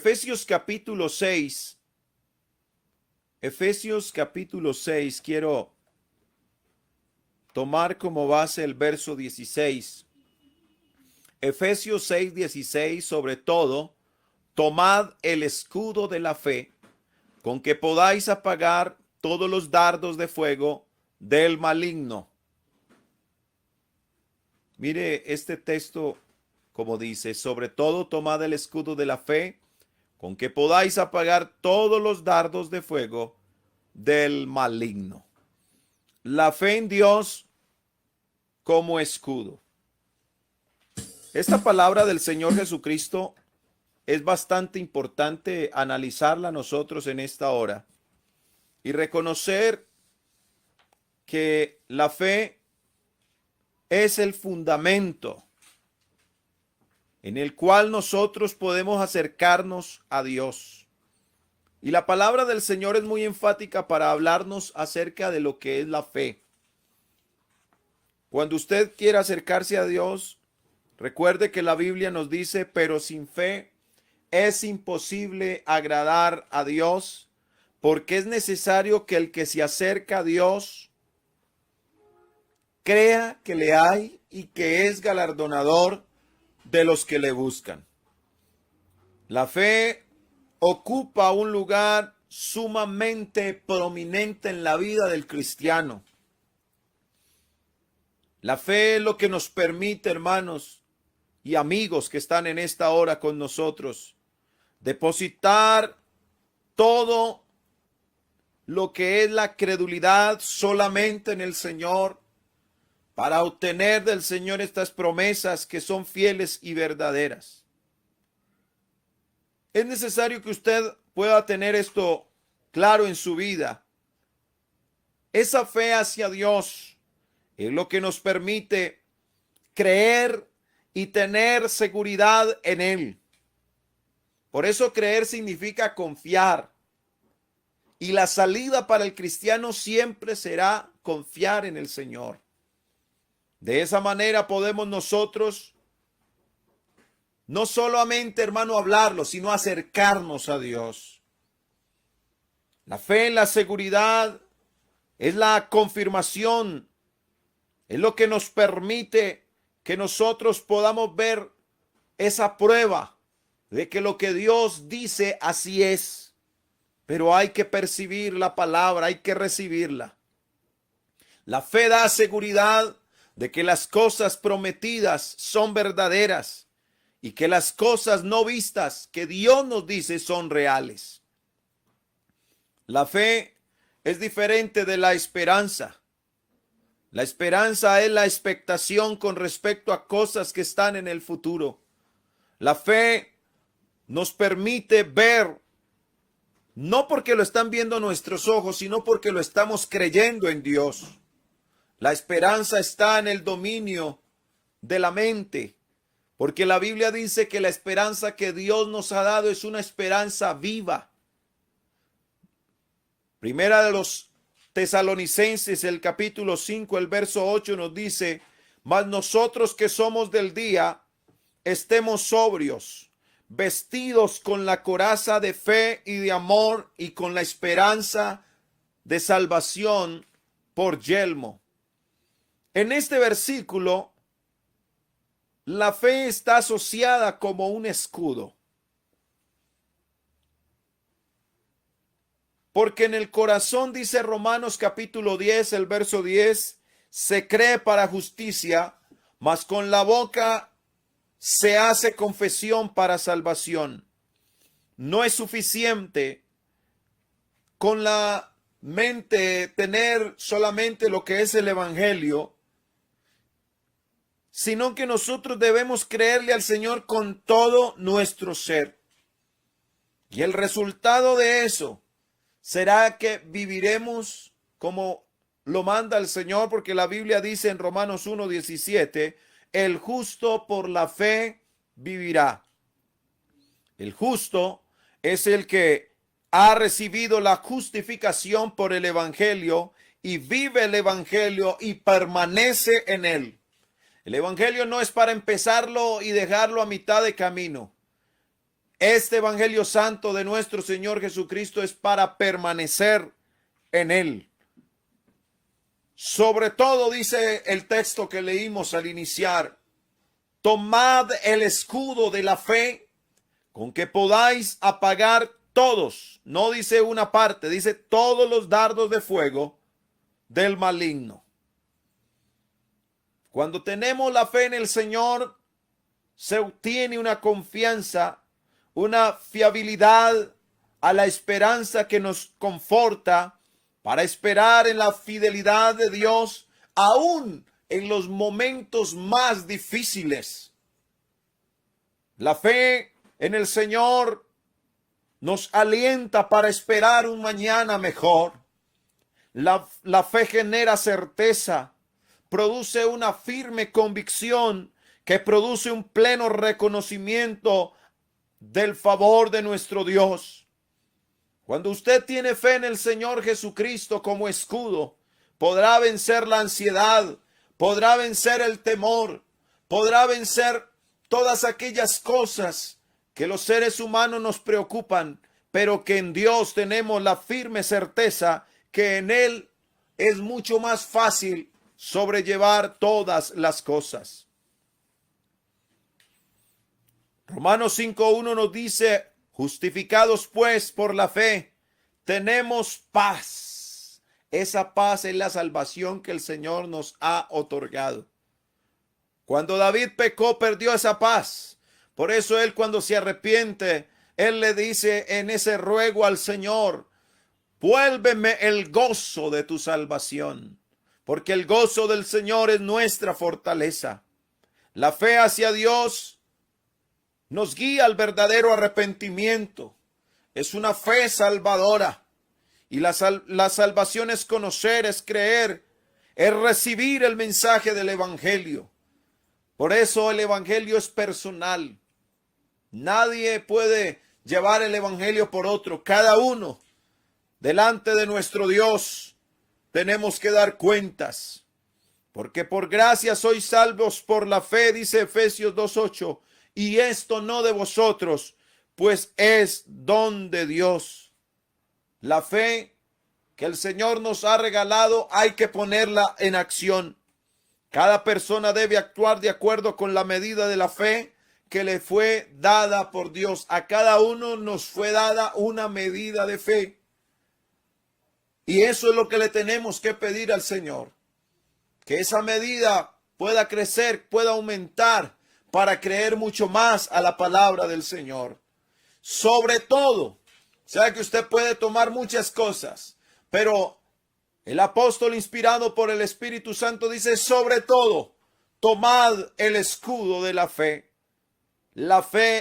Efesios capítulo 6. Efesios capítulo 6, quiero tomar como base el verso 16. Efesios 6, 16, sobre todo, tomad el escudo de la fe, con que podáis apagar todos los dardos de fuego del maligno. Mire este texto como dice, sobre todo tomad el escudo de la fe, con que podáis apagar todos los dardos de fuego del maligno. La fe en Dios como escudo. Esta palabra del Señor Jesucristo es bastante importante analizarla nosotros en esta hora y reconocer que la fe es el fundamento en el cual nosotros podemos acercarnos a Dios. Y la palabra del Señor es muy enfática para hablarnos acerca de lo que es la fe. Cuando usted quiera acercarse a Dios, recuerde que la Biblia nos dice, pero sin fe es imposible agradar a Dios, porque es necesario que el que se acerca a Dios crea que le hay y que es galardonador de los que le buscan. La fe ocupa un lugar sumamente prominente en la vida del cristiano. La fe es lo que nos permite, hermanos y amigos que están en esta hora con nosotros, depositar todo lo que es la credulidad solamente en el Señor, para obtener del Señor estas promesas que son fieles y verdaderas. Es necesario que usted pueda tener esto claro en su vida. Esa fe hacia Dios es lo que nos permite creer y tener seguridad en Él. Por eso creer significa confiar. Y la salida para el cristiano siempre será confiar en el Señor. De esa manera podemos nosotros no solamente, hermano, hablarlo, sino acercarnos a Dios. La fe en la seguridad es la confirmación, es lo que nos permite que nosotros podamos ver esa prueba de que lo que Dios dice así es. Pero hay que percibir la palabra, hay que recibirla. La fe da seguridad de que las cosas prometidas son verdaderas y que las cosas no vistas que Dios nos dice son reales. La fe es diferente de la esperanza. La esperanza es la expectación con respecto a cosas que están en el futuro. La fe nos permite ver, no porque lo están viendo nuestros ojos, sino porque lo estamos creyendo en Dios. La esperanza está en el dominio de la mente, porque la Biblia dice que la esperanza que Dios nos ha dado es una esperanza viva. Primera de los Tesalonicenses, el capítulo 5, el verso 8 nos dice, mas nosotros que somos del día, estemos sobrios, vestidos con la coraza de fe y de amor y con la esperanza de salvación por yelmo. En este versículo, la fe está asociada como un escudo. Porque en el corazón, dice Romanos capítulo 10, el verso 10, se cree para justicia, mas con la boca se hace confesión para salvación. No es suficiente con la mente tener solamente lo que es el evangelio, sino que nosotros debemos creerle al Señor con todo nuestro ser. Y el resultado de eso será que viviremos como lo manda el Señor, porque la Biblia dice en Romanos 1:17, el justo por la fe vivirá. El justo es el que ha recibido la justificación por el evangelio y vive el evangelio y permanece en él. El evangelio no es para empezarlo y dejarlo a mitad de camino. Este Evangelio Santo de nuestro Señor Jesucristo es para permanecer en él. Sobre todo, dice el texto que leímos al iniciar, tomad el escudo de la fe con que podáis apagar todos, no dice una parte, dice todos los dardos de fuego del maligno. Cuando tenemos la fe en el Señor, se obtiene una confianza, una fiabilidad a la esperanza que nos conforta para esperar en la fidelidad de Dios, aún en los momentos más difíciles. La fe en el Señor nos alienta para esperar un mañana mejor. La fe genera certeza, produce una firme convicción que produce un pleno reconocimiento del favor de nuestro Dios. Cuando usted tiene fe en el Señor Jesucristo como escudo, podrá vencer la ansiedad, podrá vencer el temor, podrá vencer todas aquellas cosas que los seres humanos nos preocupan, pero que en Dios tenemos la firme certeza que en Él es mucho más fácil sobrellevar todas las cosas. Romanos 5:1 nos dice, justificados pues por la fe, tenemos paz. Esa paz es la salvación que el Señor nos ha otorgado. Cuando David pecó, perdió esa paz. Por eso él, cuando se arrepiente, él le dice en ese ruego al Señor, vuélveme el gozo de tu salvación, porque el gozo del Señor es nuestra fortaleza. La fe hacia Dios nos guía al verdadero arrepentimiento. Es una fe salvadora. Y la salvación es conocer, es creer, es recibir el mensaje del Evangelio. Por eso el Evangelio es personal. Nadie puede llevar el Evangelio por otro. Cada uno, delante de nuestro Dios, tenemos que dar cuentas. Porque por gracia sois salvos por la fe, dice Efesios 2:8. Y esto no de vosotros, pues es don de Dios. La fe que el Señor nos ha regalado hay que ponerla en acción. Cada persona debe actuar de acuerdo con la medida de la fe que le fue dada por Dios. A cada uno nos fue dada una medida de fe. Y eso es lo que le tenemos que pedir al Señor. Que esa medida pueda crecer, pueda aumentar para creer mucho más a la palabra del Señor. Sobre todo, o sea que usted puede tomar muchas cosas, pero el apóstol inspirado por el Espíritu Santo dice, sobre todo, tomad el escudo de la fe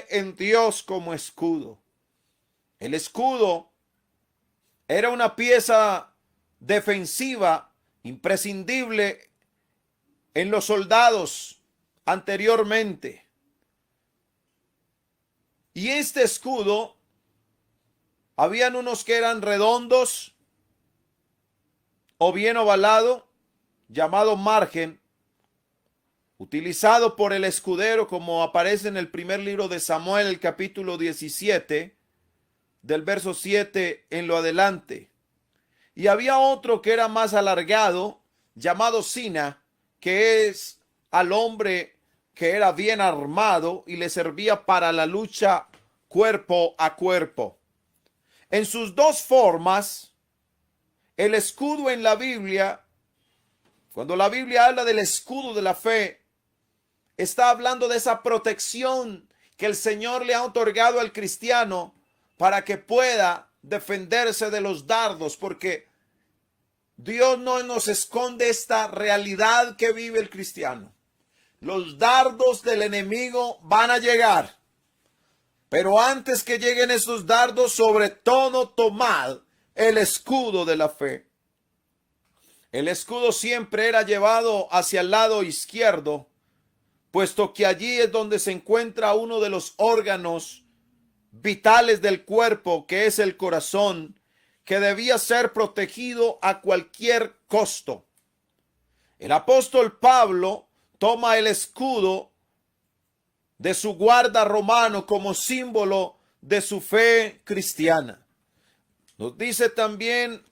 en Dios como escudo. El escudo era una pieza defensiva imprescindible en los soldados anteriormente. Y este escudo, habían unos que eran redondos o bien ovalado, llamado margen, utilizado por el escudero, como aparece en el primer libro de Samuel, el capítulo 17, del verso 7 en lo adelante. Y había otro que era más alargado, llamado sina, que es al hombre que era bien armado y le servía para la lucha cuerpo a cuerpo. En sus dos formas, el escudo en la Biblia, cuando la Biblia habla del escudo de la fe, está hablando de esa protección que el Señor le ha otorgado al cristiano para que pueda defenderse de los dardos, porque Dios no nos esconde esta realidad que vive el cristiano. Los dardos del enemigo van a llegar, pero antes que lleguen esos dardos, sobre todo tomad el escudo de la fe. El escudo siempre era llevado hacia el lado izquierdo, puesto que allí es donde se encuentra uno de los órganos vitales del cuerpo, que es el corazón, que debía ser protegido a cualquier costo. El apóstol Pablo toma el escudo de su guarda romano como símbolo de su fe cristiana. Nos dice también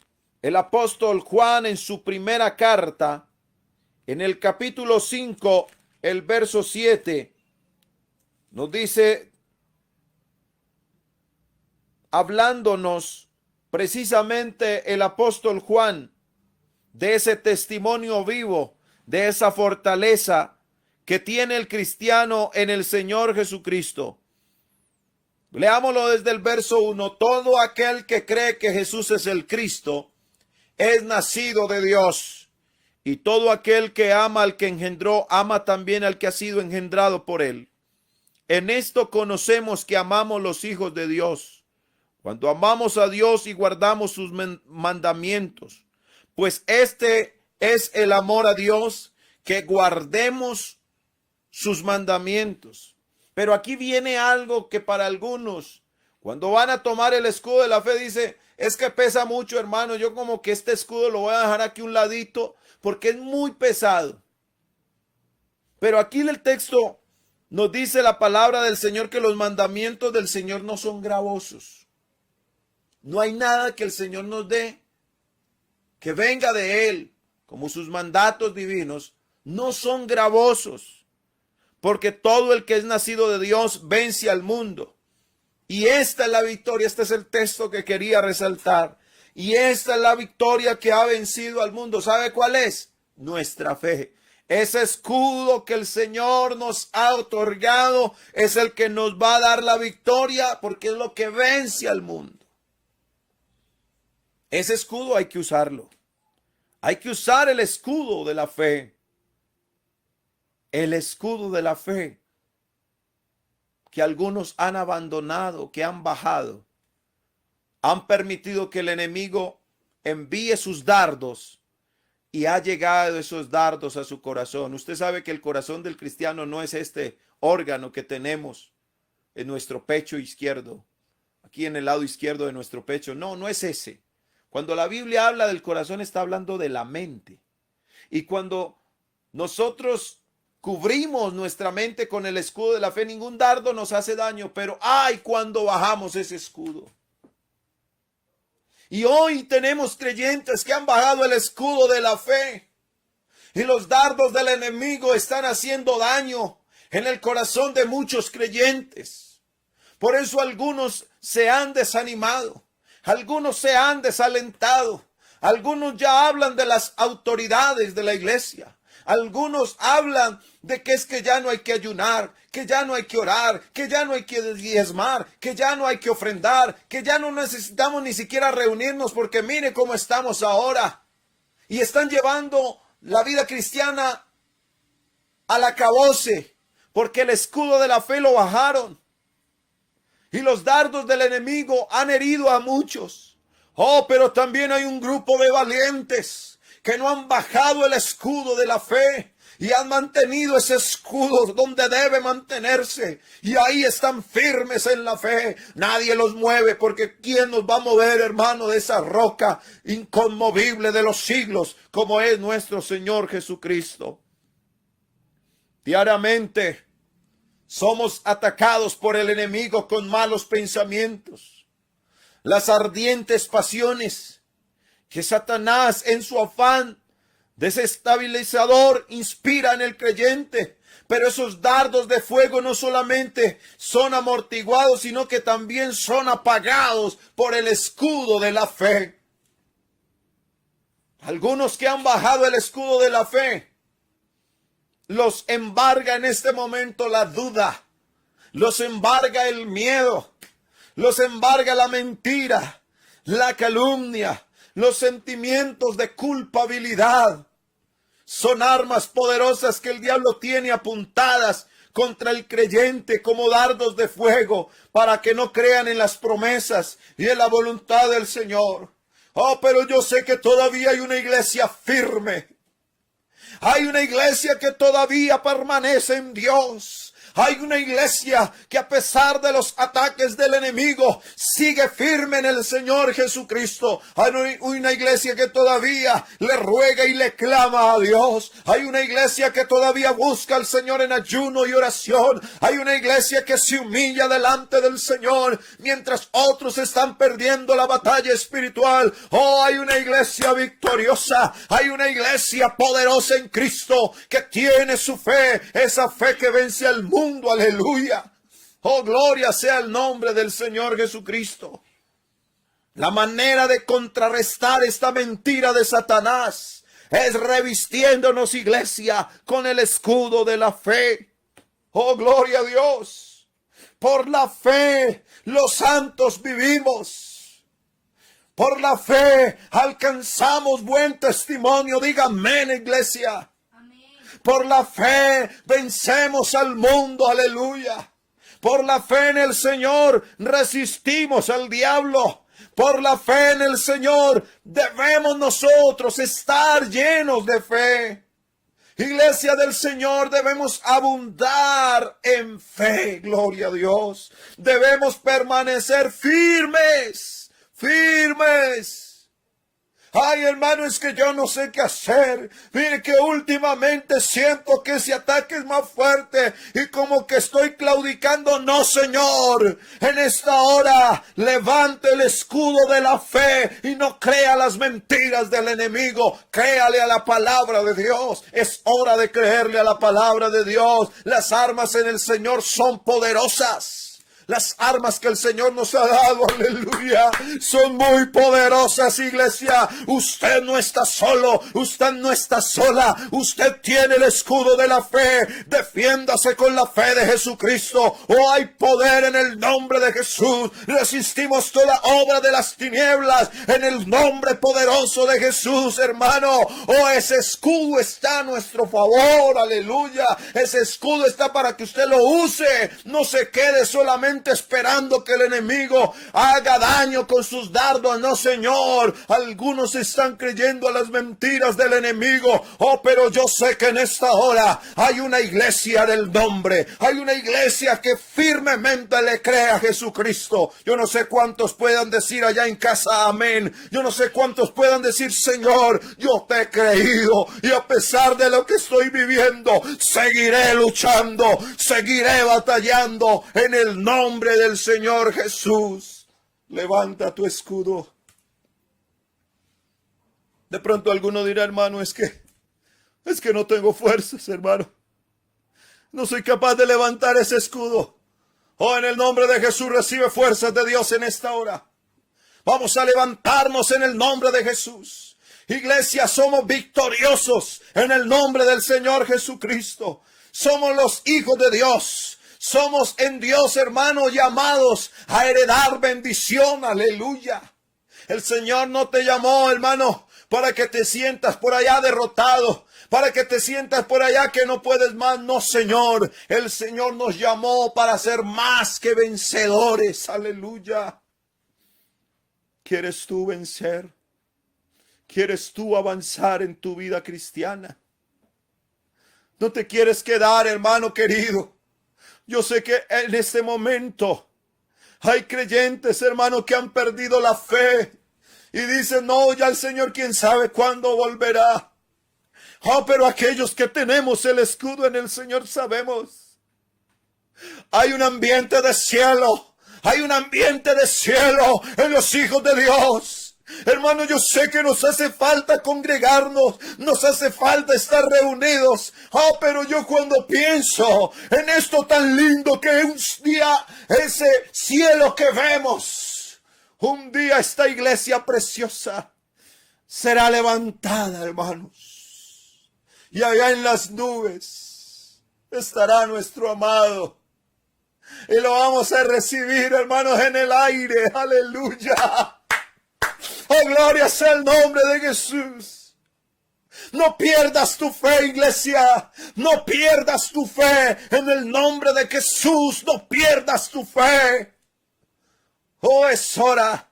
el apóstol Juan en su primera carta, en el capítulo 5, el verso 7, nos dice, hablándonos precisamente el apóstol Juan de ese testimonio vivo, de esa fortaleza que tiene el cristiano en el Señor Jesucristo. Leámoslo desde el verso 1. Todo aquel que cree que Jesús es el Cristo es nacido de Dios, y todo aquel que ama al que engendró, ama también al que ha sido engendrado por él. En esto conocemos que amamos los hijos de Dios, cuando amamos a Dios y guardamos sus mandamientos. Pues este es el amor a Dios, que guardemos sus mandamientos. Pero aquí viene algo que para algunos, cuando van a tomar el escudo de la fe, dice, es que pesa mucho, hermano, yo como que este escudo lo voy a dejar aquí un ladito porque es muy pesado. Pero aquí en el texto nos dice la palabra del Señor que los mandamientos del Señor no son gravosos. No hay nada que el Señor nos dé que venga de Él, como sus mandatos divinos, no son gravosos, porque todo el que es nacido de Dios vence al mundo. Y esta es la victoria, este es el texto que quería resaltar. Y esta es la victoria que ha vencido al mundo. ¿Sabe cuál es? Nuestra fe. Ese escudo que el Señor nos ha otorgado es el que nos va a dar la victoria, porque es lo que vence al mundo. Ese escudo hay que usarlo. Hay que usar el escudo de la fe. El escudo de la fe que algunos han abandonado, que han bajado. Han permitido que el enemigo envíe sus dardos y ha llegado esos dardos a su corazón. Usted sabe que el corazón del cristiano no es este órgano que tenemos en nuestro pecho izquierdo, aquí en el lado izquierdo de nuestro pecho. No, no es ese. Cuando la Biblia habla del corazón, está hablando de la mente. Y cuando nosotros cubrimos nuestra mente con el escudo de la fe, ningún dardo nos hace daño, pero ¡ay! Cuando bajamos ese escudo. Y hoy tenemos creyentes que han bajado el escudo de la fe, y los dardos del enemigo están haciendo daño en el corazón de muchos creyentes. Por eso algunos se han desanimado. Algunos se han desalentado. Algunos ya hablan de las autoridades de la iglesia. Algunos hablan de que es que ya no hay que ayunar, que ya no hay que orar, que ya no hay que diezmar, que ya no hay que ofrendar, que ya no necesitamos ni siquiera reunirnos porque mire cómo estamos ahora. Y están llevando la vida cristiana al acabose porque el escudo de la fe lo bajaron. Y los dardos del enemigo han herido a muchos. Oh, pero también hay un grupo de valientes que no han bajado el escudo de la fe y han mantenido ese escudo donde debe mantenerse. Y ahí están firmes en la fe. Nadie los mueve, porque ¿quién nos va a mover, hermano, de esa roca inconmovible de los siglos, como es nuestro Señor Jesucristo? Diariamente somos atacados por el enemigo con malos pensamientos. Las ardientes pasiones que Satanás en su afán desestabilizador inspira en el creyente. Pero esos dardos de fuego no solamente son amortiguados, sino que también son apagados por el escudo de la fe. Algunos que han bajado el escudo de la fe, los embarga en este momento la duda, los embarga el miedo, los embarga la mentira, la calumnia, los sentimientos de culpabilidad. Son armas poderosas que el diablo tiene apuntadas contra el creyente como dardos de fuego para que no crean en las promesas y en la voluntad del Señor. Oh, pero yo sé que todavía hay una iglesia firme. Hay una iglesia que todavía permanece en Dios. Hay una iglesia que a pesar de los ataques del enemigo sigue firme en el Señor Jesucristo. Hay una iglesia que todavía le ruega y le clama a Dios. Hay una iglesia que todavía busca al Señor en ayuno y oración. Hay una iglesia que se humilla delante del Señor mientras otros están perdiendo la batalla espiritual. Oh, hay una iglesia victoriosa. Hay una iglesia poderosa en Cristo que tiene su fe, esa fe que vence al mundo. Aleluya. Oh, gloria sea el nombre del Señor Jesucristo. La manera de contrarrestar esta mentira de Satanás es revistiéndonos, iglesia, con el escudo de la fe. Oh, gloria a Dios. Por la fe los santos vivimos. Por la fe alcanzamos buen testimonio. Diga amén, iglesia. Por la fe vencemos al mundo, aleluya. Por la fe en el Señor resistimos al diablo. Por la fe en el Señor debemos nosotros estar llenos de fe. Iglesia del Señor, debemos abundar en fe, gloria a Dios. Debemos permanecer firmes, firmes. Ay, hermano, es que yo no sé qué hacer. Mire que últimamente siento que ese ataque es más fuerte y como que estoy claudicando. No, Señor, en esta hora levante el escudo de la fe y no crea las mentiras del enemigo. Créale a la palabra de Dios. Es hora de creerle a la palabra de Dios. Las armas en el Señor son poderosas. Las armas que el Señor nos ha dado, aleluya, son muy poderosas, iglesia. Usted no está solo, usted no está sola. Usted tiene el escudo de la fe. Defiéndase con la fe de Jesucristo. Oh, hay poder en el nombre de Jesús. Resistimos toda obra de las tinieblas en el nombre poderoso de Jesús, hermano. Oh, ese escudo está a nuestro favor, aleluya. Ese escudo está para que usted lo use. No se quede solamente esperando que el enemigo haga daño con sus dardos. No, Señor. Algunos están creyendo a las mentiras del enemigo. Oh, pero yo sé que en esta hora hay una iglesia del nombre. Hay una iglesia que firmemente le cree a Jesucristo. Yo no sé cuántos puedan decir allá en casa amén. Yo no sé cuántos puedan decir, Señor, yo te he creído y a pesar de lo que estoy viviendo, seguiré luchando, seguiré batallando en el nombre del Señor Jesús. Levanta tu escudo. De pronto alguno dirá, hermano, es que no tengo fuerzas, hermano. No soy capaz de levantar ese escudo. Oh, en el nombre de Jesús recibe fuerzas de Dios en esta hora. Vamos a levantarnos en el nombre de Jesús. Iglesia, somos victoriosos en el nombre del Señor Jesucristo. Somos los hijos de Dios. Somos en Dios, hermanos, llamados a heredar bendición. Aleluya. El Señor no te llamó, hermano, para que te sientas por allá derrotado, para que te sientas por allá que no puedes más. No, Señor. El Señor nos llamó para ser más que vencedores. Aleluya. ¿Quieres tú vencer? ¿Quieres tú avanzar en tu vida cristiana? ¿No te quieres quedar, hermano querido? Yo sé que en este momento hay creyentes, hermano, que han perdido la fe y dicen, no, ya el Señor quién sabe cuándo volverá. Oh, pero aquellos que tenemos el escudo en el Señor sabemos. Hay un ambiente de cielo, hay un ambiente de cielo en los hijos de Dios. Hermano, yo sé que nos hace falta congregarnos, nos hace falta estar reunidos. Oh, pero yo cuando pienso en esto tan lindo que un día ese cielo que vemos, un día esta iglesia preciosa será levantada, hermanos. Y allá en las nubes estará nuestro amado. Y lo vamos a recibir, hermanos, en el aire. Aleluya. Oh, gloria sea el nombre de Jesús. No pierdas tu fe, iglesia. No pierdas tu fe en el nombre de Jesús. No pierdas tu fe. Oh, es hora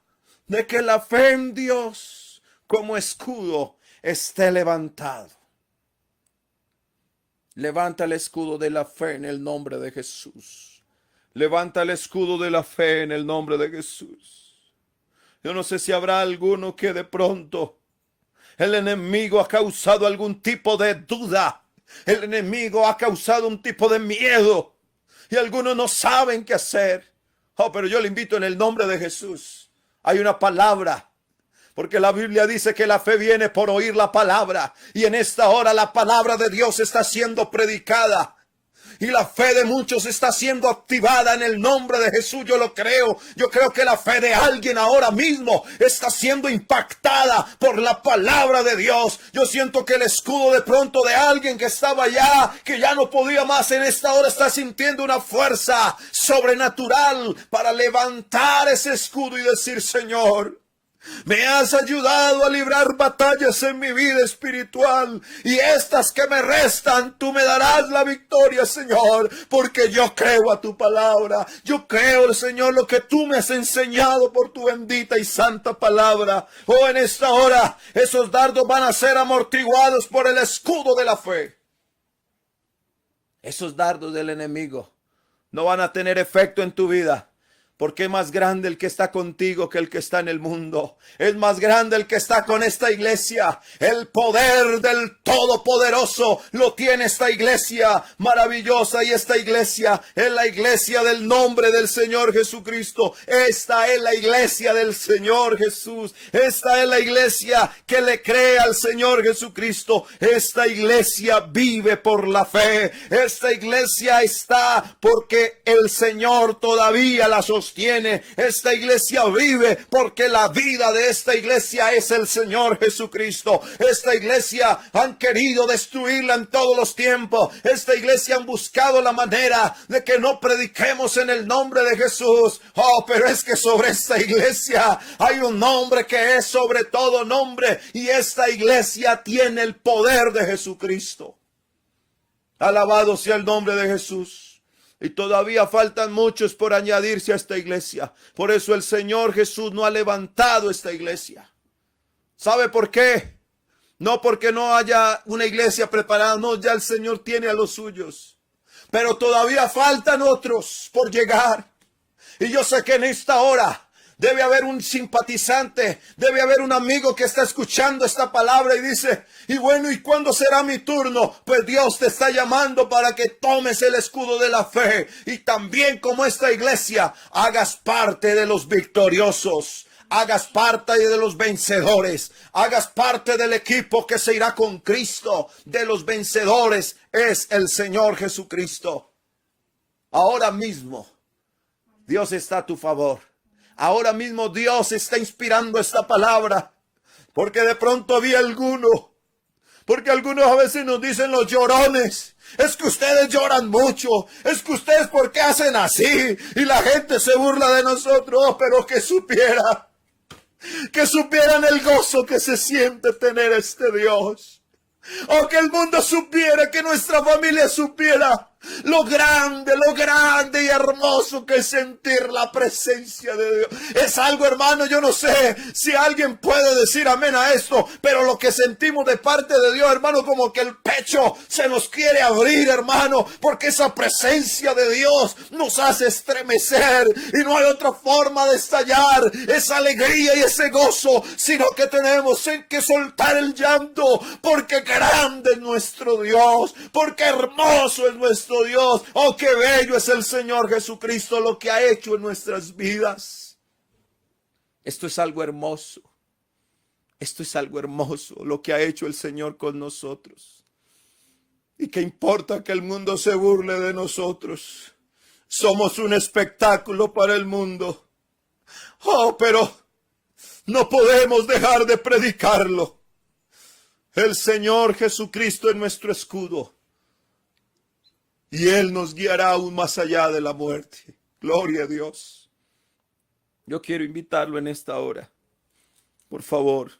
de que la fe en Dios como escudo esté levantado. Levanta el escudo de la fe en el nombre de Jesús. Levanta el escudo de la fe en el nombre de Jesús. Yo no sé si habrá alguno que de pronto el enemigo ha causado algún tipo de duda. El enemigo ha causado un tipo de miedo. Y algunos no saben qué hacer. Oh, pero yo le invito en el nombre de Jesús. Hay una palabra. Porque la Biblia dice que la fe viene por oír la palabra. Y en esta hora la palabra de Dios está siendo predicada. Y la fe de muchos está siendo activada en el nombre de Jesús. Yo lo creo. Yo creo que la fe de alguien ahora mismo está siendo impactada por la palabra de Dios. Yo siento que el escudo de pronto de alguien que estaba allá, que ya no podía más, en esta hora está sintiendo una fuerza sobrenatural para levantar ese escudo y decir: Señor, me has ayudado a librar batallas en mi vida espiritual, y estas que me restan, tú me darás la victoria, Señor, porque yo creo a tu palabra. Yo creo, Señor, lo que tú me has enseñado por tu bendita y santa palabra. Oh, en esta hora, esos dardos van a ser amortiguados por el escudo de la fe. Esos dardos del enemigo no van a tener efecto en tu vida. Porque es más grande el que está contigo que el que está en el mundo. Es más grande el que está con esta iglesia. El poder del Todopoderoso lo tiene esta iglesia maravillosa. Y esta iglesia es la iglesia del nombre del Señor Jesucristo. Esta es la iglesia del Señor Jesús. Esta es la iglesia que le cree al Señor Jesucristo. Esta iglesia vive por la fe. Esta iglesia está porque el Señor todavía la sostiene. Esta iglesia vive porque la vida de esta iglesia es el Señor Jesucristo. Esta iglesia han querido destruirla en todos los tiempos. Esta iglesia han buscado la manera de que no prediquemos en el nombre de Jesús. Oh, pero es que sobre esta iglesia hay un nombre que es sobre todo nombre, y esta iglesia tiene el poder de Jesucristo. Alabado sea el nombre de Jesús. Y todavía faltan muchos por añadirse a esta iglesia. Por eso el Señor Jesús no ha levantado esta iglesia. ¿Sabe por qué? No porque no haya una iglesia preparada. No, ya el Señor tiene a los suyos. Pero todavía faltan otros por llegar. Y yo sé que en esta hora debe haber un simpatizante, debe haber un amigo que está escuchando esta palabra y dice: y bueno, ¿y cuándo será mi turno? Pues Dios te está llamando para que tomes el escudo de la fe y también, como esta iglesia, hagas parte de los victoriosos. Hagas parte de los vencedores. Hagas parte del equipo que se irá con Cristo. De los vencedores es el Señor Jesucristo. Ahora mismo Dios está a tu favor. Ahora mismo Dios está inspirando esta palabra. Porque de pronto había alguno. Porque algunos a veces nos dicen los llorones: es que ustedes lloran mucho. Es que ustedes, ¿por qué hacen así? Y la gente se burla de nosotros. Oh, pero que supieran el gozo que se siente tener este Dios. O que el mundo supiera, que nuestra familia supiera lo grande y hermoso que es sentir la presencia de Dios. Es algo, hermano, yo no sé si alguien puede decir amén a esto, pero lo que sentimos de parte de Dios, hermano, como que el pecho se nos quiere abrir, hermano, porque esa presencia de Dios nos hace estremecer y no hay otra forma de estallar esa alegría y ese gozo, sino que tenemos que soltar el llanto, porque grande es nuestro Dios, porque hermoso es nuestro Dios. Oh, qué bello es el Señor Jesucristo, lo que ha hecho en nuestras vidas. Esto es algo hermoso. Esto es algo hermoso, lo que ha hecho el Señor con nosotros. ¿Y qué importa que el mundo se burle de nosotros? Somos un espectáculo para el mundo. Oh, pero no podemos dejar de predicarlo. El Señor Jesucristo es nuestro escudo. Y Él nos guiará aún más allá de la muerte. Gloria a Dios. Yo quiero invitarlo en esta hora. Por favor,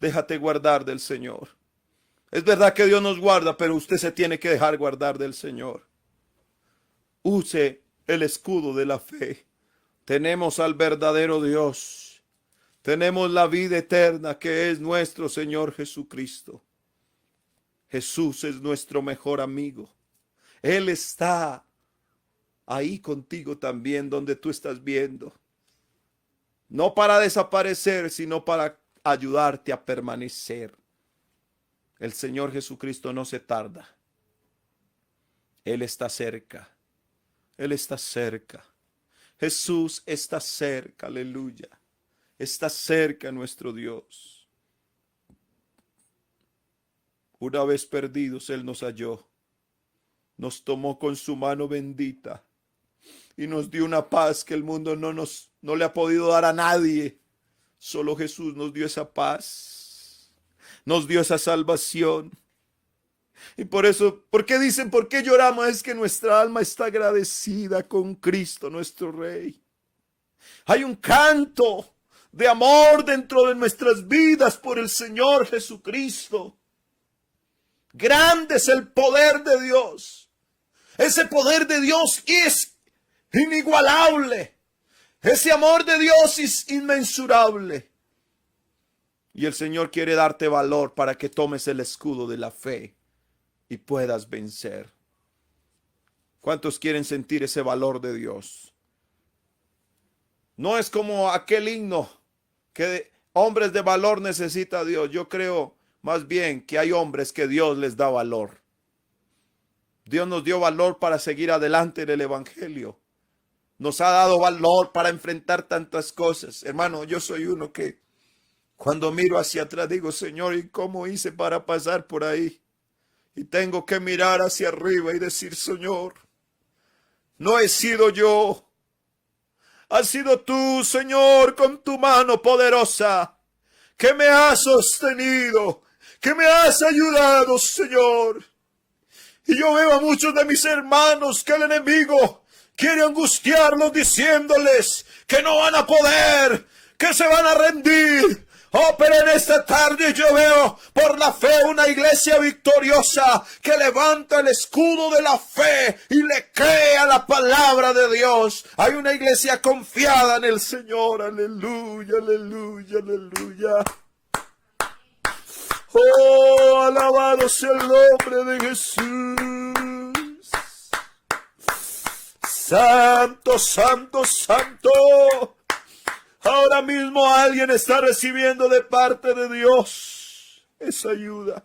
déjate guardar del Señor. Es verdad que Dios nos guarda, pero usted se tiene que dejar guardar del Señor. Use el escudo de la fe. Tenemos al verdadero Dios. Tenemos la vida eterna que es nuestro Señor Jesucristo. Jesús es nuestro mejor amigo. Él está ahí contigo también donde tú estás viendo. No para desaparecer, sino para ayudarte a permanecer. El Señor Jesucristo no se tarda. Él está cerca. Él está cerca. Jesús está cerca, aleluya. Está cerca nuestro Dios. Una vez perdidos, Él nos halló. Nos tomó con su mano bendita y nos dio una paz que el mundo no le ha podido dar a nadie. Solo Jesús nos dio esa paz. Nos dio esa salvación. Y por eso, ¿por qué dicen, por qué lloramos? Es que nuestra alma está agradecida con Cristo, nuestro Rey. Hay un canto de amor dentro de nuestras vidas por el Señor Jesucristo. Grande es el poder de Dios. Ese poder de Dios es inigualable. Ese amor de Dios es inmensurable. Y el Señor quiere darte valor para que tomes el escudo de la fe y puedas vencer. ¿Cuántos quieren sentir ese valor de Dios? No es como aquel himno que hombres de valor necesita Dios. Yo creo más bien que hay hombres que Dios les da valor. Dios nos dio valor para seguir adelante en el Evangelio. Nos ha dado valor para enfrentar tantas cosas. Hermano, yo soy uno que cuando miro hacia atrás digo, Señor, ¿y cómo hice para pasar por ahí? Y tengo que mirar hacia arriba y decir, Señor, no he sido yo. Has sido tú, Señor, con tu mano poderosa, que me has sostenido, que me has ayudado, Señor. Y yo veo a muchos de mis hermanos que el enemigo quiere angustiarlos diciéndoles que no van a poder, que se van a rendir. Oh, pero en esta tarde yo veo por la fe una iglesia victoriosa que levanta el escudo de la fe y le cree a la palabra de Dios. Hay una iglesia confiada en el Señor. Aleluya, aleluya, aleluya. Oh, alabado sea el nombre de Jesús. Santo, santo, santo. Ahora mismo alguien está recibiendo de parte de Dios esa ayuda.